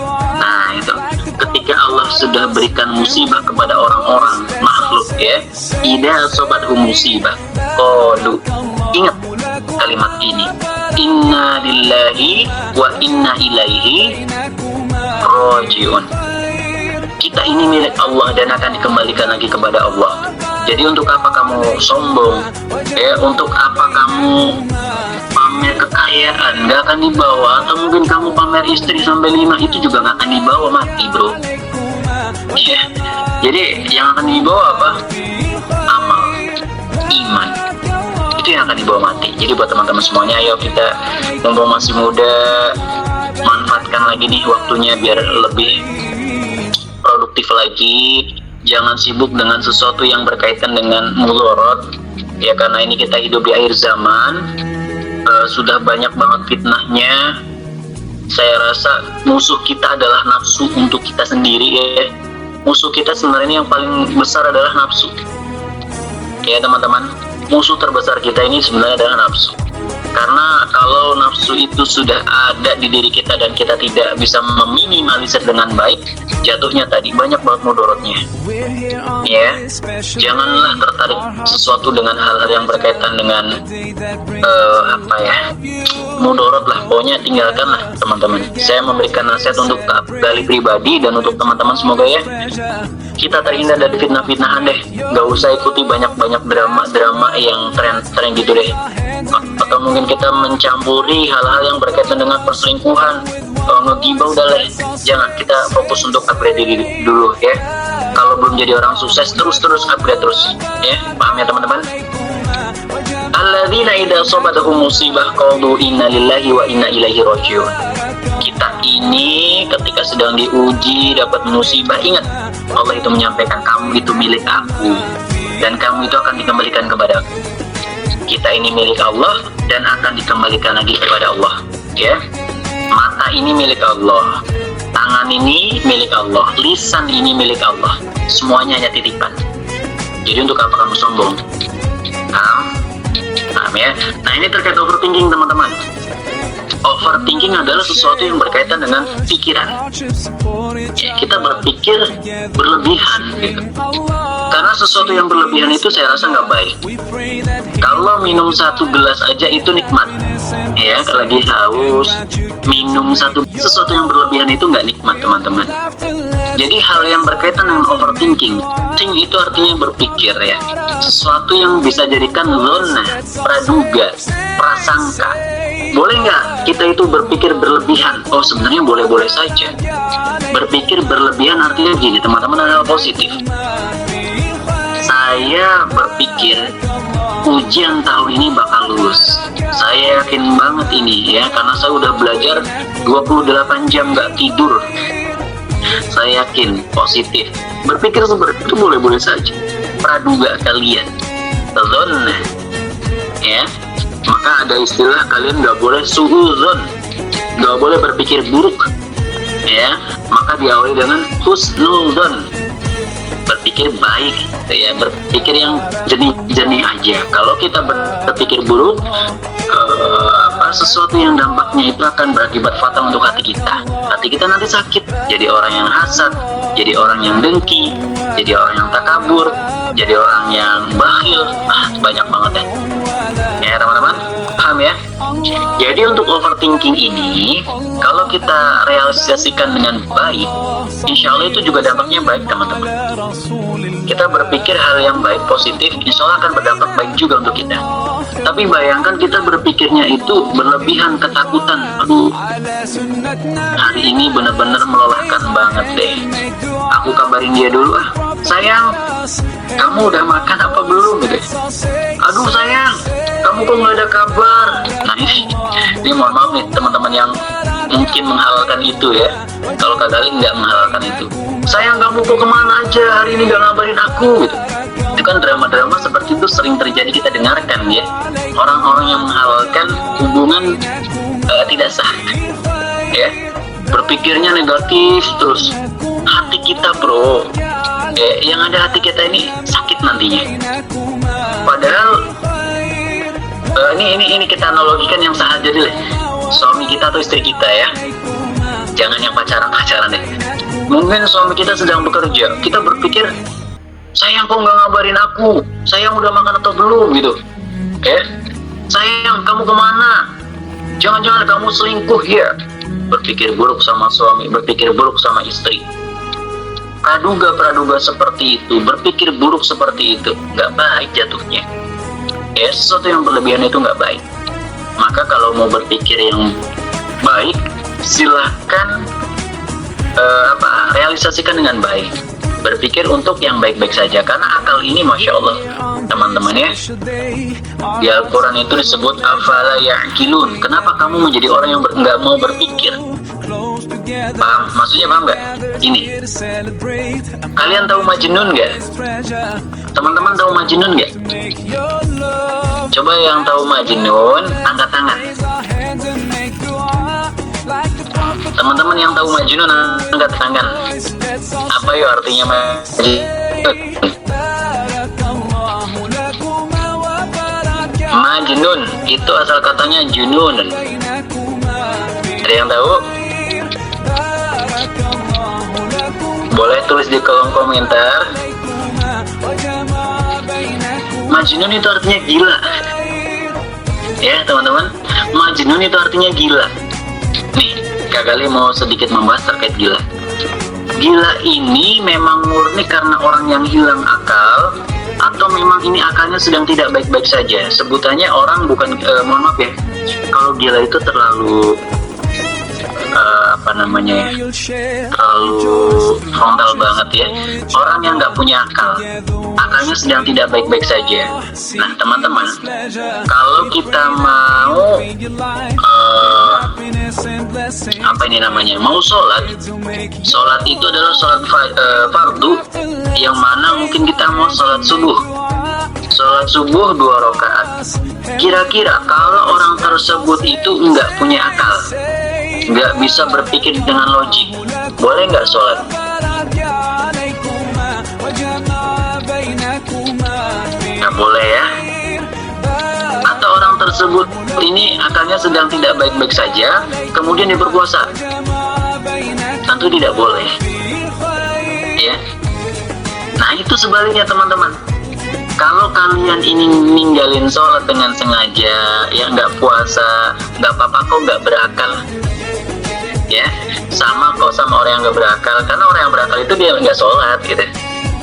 Nah itu, ketika Allah sudah berikan musibah kepada orang-orang makhluk ya, idza asabatuhum musibah qalu, ingat kalimat ini, inna lillahi wa inna ilaihi rajiun. Kita ini milik Allah dan akan dikembalikan lagi kepada Allah. Jadi untuk apa kamu sombong ya, untuk apa kamu pamer kekayaan, gak akan dibawa. Atau mungkin kamu pamer istri sampai 5, itu juga gak akan dibawa, mati bro ya. Jadi yang akan dibawa apa? Amal, iman, itu yang akan dibawa mati. Jadi buat teman-teman semuanya, ayo kita mumpung masih muda, manfaatkan lagi nih waktunya biar lebih produktif lagi. Jangan sibuk dengan sesuatu yang berkaitan dengan mudarat ya, karena ini kita hidup di akhir zaman. Sudah banyak banget fitnahnya. Saya rasa musuh kita adalah nafsu untuk kita sendiri ya. Musuh kita sebenarnya yang paling besar adalah nafsu ya teman-teman. Musuh terbesar kita ini sebenarnya adalah nafsu. Karena kalau nafsu itu sudah ada di diri kita dan kita tidak bisa meminimalisir dengan baik, jatuhnya tadi banyak banget mudaratnya ya. Janganlah tertarik sesuatu dengan hal-hal yang berkaitan dengan mudarat lah. Pokoknya tinggalkanlah teman-teman. Saya memberikan nasihat untuk Kak Gali pribadi dan untuk teman-teman, semoga ya kita terhindar dari fitnah-fitnahan deh. Gak usah ikuti banyak-banyak drama-drama yang tren gitu deh. Atau mungkin kita mencampuri hal-hal yang berkaitan dengan perselingkuhan, ngegibah, udah lah. Jangan, kita fokus untuk upgrade diri dulu ya. Kalau belum belum jadi orang sukses, terus upgrade terus, ya, paham ya teman-teman? Alladzina idza asabatahum musibah qalu inna lillahi wa inna ilaihi raji'un. Kita ini ketika sedang diuji dapat musibah, ingat Allah itu menyampaikan kamu itu milik aku dan kamu itu akan dikembalikan kepada aku. Kita ini milik Allah dan akan dikembalikan lagi kepada Allah, ya. Mata ini milik Allah, tangan ini milik Allah, lisan ini milik Allah, semuanya hanya titipan. Jadi untuk apa kamu sombong? Paham ya? Nah, ini terkait overthinking teman-teman. Overthinking adalah sesuatu yang berkaitan dengan pikiran. Ya, kita berpikir berlebihan gitu. Karena sesuatu yang berlebihan itu saya rasa nggak baik. Kalau minum 1 gelas aja itu nikmat, ya. Kalau lagi haus minum sesuatu yang berlebihan itu nggak nikmat teman-teman. Jadi hal yang berkaitan dengan overthinking, think itu artinya berpikir, ya. Sesuatu yang bisa jadikan zona, praduga, prasangka. Boleh nggak kita itu berpikir berlebihan? Oh, sebenarnya boleh-boleh saja. Berpikir berlebihan artinya gini teman-teman, adalah positif. Saya berpikir ujian tahun ini bakal lulus. Saya yakin banget ini, ya, karena saya udah belajar 28 jam nggak tidur. Saya yakin, positif. Berpikir seperti itu boleh-boleh saja. Praduga kalian, zon, ya. Maka ada istilah kalian nggak boleh suuzon, nggak boleh berpikir buruk, ya. Maka diawali dengan husnuzon, berpikir baik, ya, berpikir yang jernih aja. Kalau kita berpikir buruk, sesuatu yang dampaknya itu akan berakibat fatal untuk hati kita. Hati kita nanti sakit, jadi orang yang hasad, jadi orang yang dengki, jadi orang yang takabur, jadi orang yang bakhil. Banyak banget ya. Ya teman-teman, paham ya? Jadi untuk overthinking ini, kalau kita realisasikan dengan baik, insya Allah itu juga dampaknya baik teman-teman. Kita berpikir hal yang baik, positif, insya Allah akan berdampak baik juga untuk kita. Tapi bayangkan kita berpikirnya itu berlebihan, ketakutan. Aduh, hari ini benar-benar melelahkan banget deh. Aku kabarin dia dulu, sayang, kamu udah makan apa belum gitu. Aduh sayang, kamu kok nggak ada kabar. Nah ini mohon maaf nih teman-teman yang mungkin menghalalkan itu, ya. Kalau Kak Galih nggak menghalalkan itu. Sayang, kamu kok kemana aja hari ini nggak ngabarin aku gitu. Itu kan drama-drama seperti itu sering terjadi, kita dengarkan, ya. Orang-orang yang menghalalkan hubungan tidak sah, ya. Berpikirnya negatif terus. Hati kita bro, yang ada hati kita ini sakit nantinya. Padahal ini kita analogikan yang sahaja deh, suami kita atau istri kita, ya. Jangan yang pacaran deh. Mungkin suami kita sedang bekerja, kita berpikir, sayang kok nggak ngabarin aku, sayang udah makan atau belum gitu, ya. Sayang, kamu kemana? Jangan-jangan kamu selingkuh ya. Berpikir buruk sama suami, berpikir buruk sama istri. Praduga seperti itu, berpikir buruk seperti itu, nggak baik jatuhnya. Ya, sesuatu yang berlebihan itu nggak baik. Maka kalau mau berpikir yang baik, silahkan realisasikan dengan baik. Berpikir untuk yang baik-baik saja, karena akal ini masya Allah teman-teman, ya. Di Al-Quran itu disebut afala ya'qilun. Kenapa kamu menjadi orang yang nggak mau berpikir? Paham? Maksudnya paham nggak? Ini, kalian tahu Majnun nggak? Teman-teman tahu Majnun nggak? Coba yang tahu Majnun angkat tangan. Teman-teman yang tahu Majnun angkat tangan. Apa ya artinya Majnun? Majnun itu asal katanya junun. Ada yang tahu? Boleh tulis di kolom komentar. Majnun itu artinya gila, ya teman-teman. Majnun itu artinya gila. Nih, Kak Galih mau sedikit membahas terkait gila. Gila ini memang murni karena orang yang hilang akal, atau memang ini akalnya sedang tidak baik-baik saja. Sebutannya orang bukan, mohon maaf ya, kalau gila itu terlalu apa namanya ya, terlalu frontal banget ya. Orang yang nggak punya akal, akalnya sedang tidak baik-baik saja. Nah teman-teman, kalau kita mau apa ini namanya, mau sholat itu adalah sholat fardu, yang mana mungkin kita mau sholat subuh 2 rakaat. Kira-kira kalau orang tersebut itu nggak punya akal, nggak bisa berpikir dengan logik, boleh nggak sholat? Nggak boleh ya. Atau orang tersebut ini akalnya sedang tidak baik-baik saja, kemudian dia berpuasa, tentu tidak boleh ya. Nah itu sebaliknya teman-teman, kalau kalian ini ninggalin sholat dengan sengaja, ya nggak puasa, nggak apa-apa kok, nggak berakal ya, sama kok sama orang yang nggak berakal, karena orang yang berakal itu dia nggak sholat gitu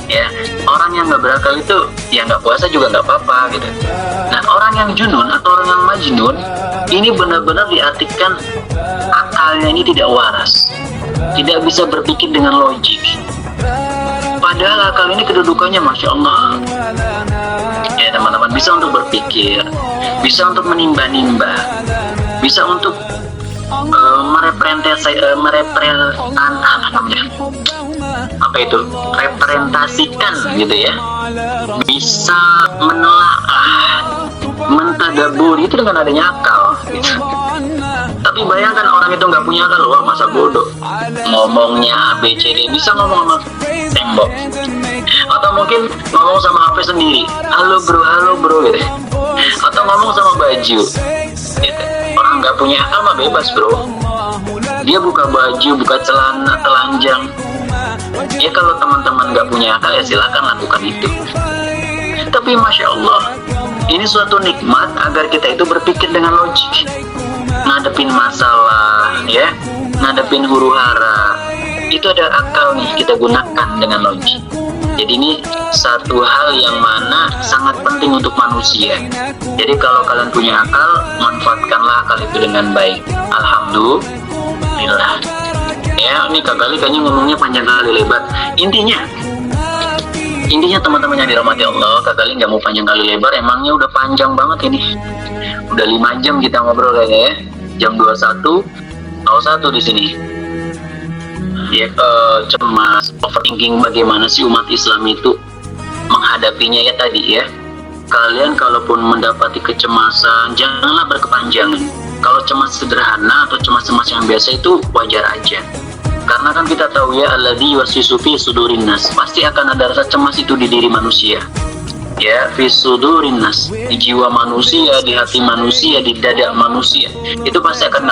ya. Orang yang nggak berakal itu ya nggak puasa juga nggak apa-apa gitu. Nah orang yang junun atau orang yang majnun ini benar-benar diartikan akalnya ini tidak waras, tidak bisa berpikir dengan logik. Padahal akal ini kedudukannya Masya Allah ya teman-teman, bisa untuk berpikir, bisa untuk menimba-nimba, bisa untuk representasikan gitu ya, bisa menelaah, mentadabur itu dengan adanya akal gitu. Tapi bayangkan orang itu nggak punya akal, wah masa bodoh, ngomongnya ABCD, bisa ngomong sama tembok, atau mungkin ngomong sama HP sendiri, halo bro gitu, atau ngomong sama baju gitu. Orang nggak punya akal mah bebas bro, dia buka baju, buka celana telanjang ya. Kalau teman-teman nggak punya akal ya silakan lakukan itu. Tapi Masya Allah, ini suatu nikmat agar kita itu berpikir dengan logik, ngadepin masalah ya, ngadepin huru hara, itu ada akal nih, kita gunakan dengan logik. Jadi ini satu hal yang mana sangat penting untuk manusia. Jadi kalau kalian punya akal, manfaatkanlah akal itu dengan baik. Alhamdulillah ya. Ini Kak Gali kayaknya ngomongnya panjang kali lebar. Intinya teman-teman yang dirahmati Allah, Kak Gali nggak mau panjang kali lebar, emangnya udah panjang banget ini. Udah 5 jam kita ngobrol kayaknya ya. Jam 21:01 di sini. Ya, cemas, overthinking, bagaimana sih umat Islam itu menghadapinya ya tadi ya. Kalian kalaupun mendapati kecemasan, janganlah berkepanjangan. Kalau cemas sederhana atau cemas-cemas yang biasa itu wajar aja. Karena kan kita tahu ya, alladzi yuwaswisu fi sudurin nas, pasti akan ada rasa cemas itu di diri manusia. Ya, fi sudurin nas, di jiwa manusia, di hati manusia, di dada manusia, itu pasti akan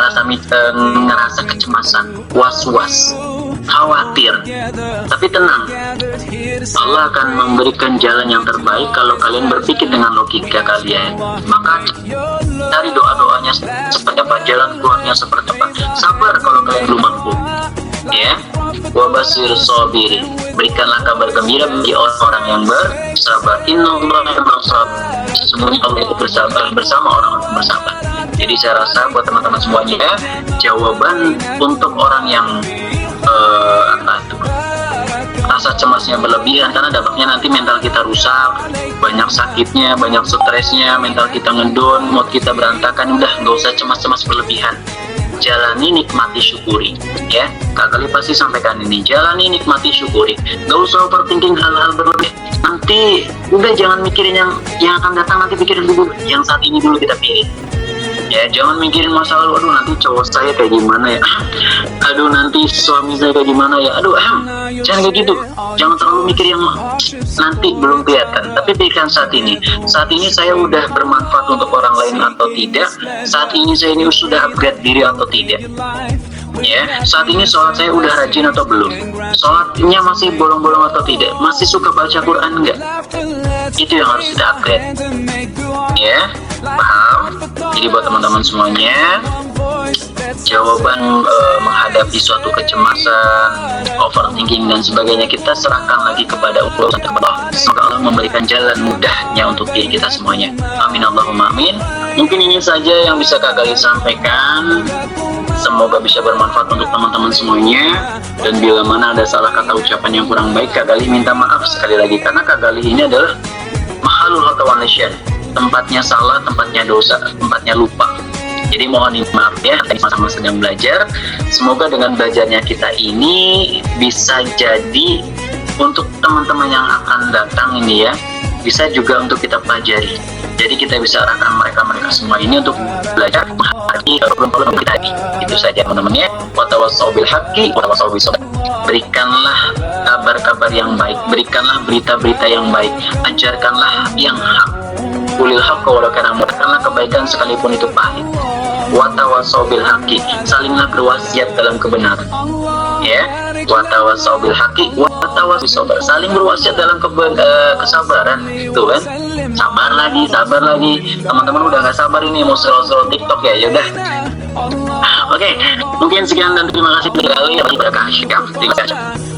ngerasa kecemasan, was-was, khawatir. Tapi tenang, Allah akan memberikan jalan yang terbaik kalau kalian berpikir dengan logika kalian. Maka cari doa-doanya seperti apa, jalan keluarnya seperti apa. Sabar kalau kalian belum mampu ya. Wabasir sabirin, berikanlah kabar gembira bagi orang-orang yang bersabar. Innallaha ma'as-sabirin, sesungguhnya Allah itu bersabar bersama orang-orang bersabar. Jadi saya rasa buat teman-teman semuanya, jawaban untuk orang yang rasa cemasnya berlebihan, karena dampaknya nanti mental kita rusak, banyak sakitnya, banyak stresnya, mental kita ngedown, mood kita berantakan. Udah nggak usah cemas-cemas berlebihan, jalani, nikmati, syukuri ya. Kak Gali pasti sampaikan ini, jalani, nikmati, syukuri, nggak usah overthinking hal-hal berlebih. Nanti udah jangan mikirin yang akan datang, nanti pikirin dulu yang saat ini dulu kita pilih ya. Jangan mikirin masa lalu, aduh nanti cowok saya kayak gimana ya, aduh nanti suami saya kayak gimana ya, aduh jangan kayak gitu. Jangan terlalu mikir yang nanti belum kelihatan, tapi pikirkan saat ini. Saat ini saya udah bermanfaat untuk orang lain atau tidak, saat ini saya ini sudah upgrade diri atau tidak ya. Saat ini sholat saya udah rajin atau belum, sholatnya masih bolong-bolong atau tidak, masih suka baca Quran enggak, itu yang harus kita upgrade ya. Paham? Jadi buat teman-teman semuanya, jawaban menghadapi suatu kecemasan, overthinking dan sebagainya, kita serahkan lagi kepada Allah. Semoga Allah memberikan jalan mudahnya untuk diri kita semuanya. Amin Allahumma amin. Mungkin ini saja yang bisa Kak Gali sampaikan. Semoga bisa bermanfaat untuk teman-teman semuanya. Dan bila mana ada salah kata ucapan yang kurang baik, Kak Galih minta maaf sekali lagi, karena Kak Galih ini adalah mahalul khata wan nisyan, tempatnya salah, tempatnya dosa, tempatnya lupa. Jadi mohon maaf ya, kita sama-sama sedang belajar. Semoga dengan belajarnya kita ini bisa jadi untuk teman-teman yang akan datang ini ya, bisa juga untuk kita pelajari. Jadi kita bisa arahkan mereka semua ini untuk belajar menghadapi problem-problem kita ini. Itu saja teman-teman ya. Wa tawassau bil haqqi wa tawassau bis sabr. Berikanlah kabar-kabar yang baik, berikanlah berita-berita yang baik, ajarkanlah yang hak. Qulil haqqa walau kana murra, karena kebaikan sekalipun itu pahit. Wa tawassau bil haqqi, salinglah berwasiat dalam kebenaran. Ya, wa tawassau bil haqqi wa tawassau bis sabr, saling berwasiat dalam kesabaran. Tuh kan? Sabar lagi. Teman-teman udah gak sabar ini mau scroll TikTok ya. Yaudah. Oke, mungkin sekian dan terima kasih sekali. Terima kasih.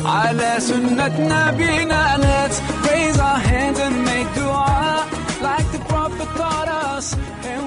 على سنة نبينا let's raise our hands and make dua like the prophet taught us and